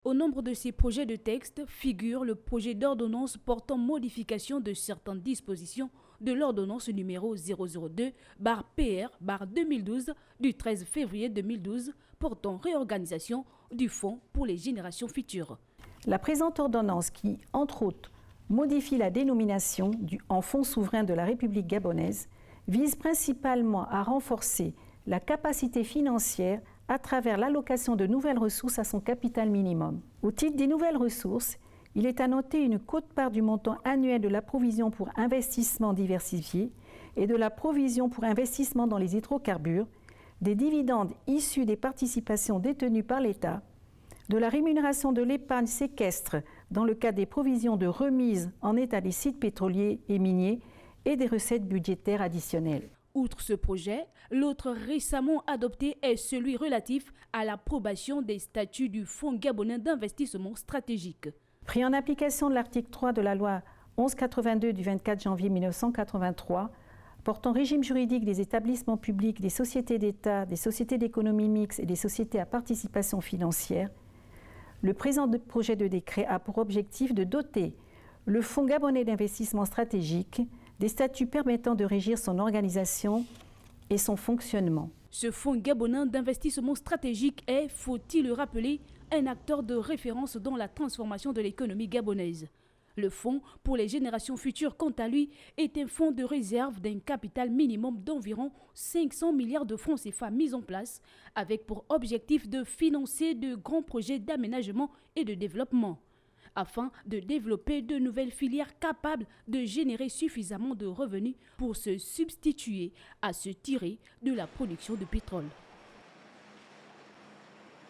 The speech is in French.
Au nombre de ces projets de texte figure le projet d'ordonnance portant modification de certaines dispositions de l'ordonnance numéro 002/PR/2012 du 13 février 2012 portant réorganisation du Fonds pour les générations futures. La présente ordonnance qui, entre autres, modifie la dénomination en Fonds souverain de la République gabonaise vise principalement à renforcer la capacité financière à travers l'allocation de nouvelles ressources à son capital minimum. Au titre des nouvelles ressources, il est à noter une quote-part du montant annuel de la provision pour investissement diversifié et de la provision pour investissement dans les hydrocarbures, des dividendes issus des participations détenues par l'État, de la rémunération de l'épargne séquestre dans le cadre des provisions de remise en état des sites pétroliers et miniers et des recettes budgétaires additionnelles. Outre ce projet, l'autre récemment adopté est celui relatif à l'approbation des statuts du Fonds gabonais d'investissement stratégique. Pris en application de l'article 3 de la loi 1182 du 24 janvier 1983, portant régime juridique des établissements publics, des sociétés d'État, des sociétés d'économie mixte et des sociétés à participation financière, le présent projet de décret a pour objectif de doter le Fonds gabonais d'investissement stratégique des statuts permettant de régir son organisation et son fonctionnement. Ce Fonds gabonais d'investissement stratégique est, faut-il le rappeler, un acteur de référence dans la transformation de l'économie gabonaise. Le Fonds pour les générations futures, quant à lui, est un fonds de réserve d'un capital minimum d'environ 500 milliards de francs CFA mis en place, avec pour objectif de financer de grands projets d'aménagement et de développement, afin de développer de nouvelles filières capables de générer suffisamment de revenus pour se substituer à se tirer de la production de pétrole.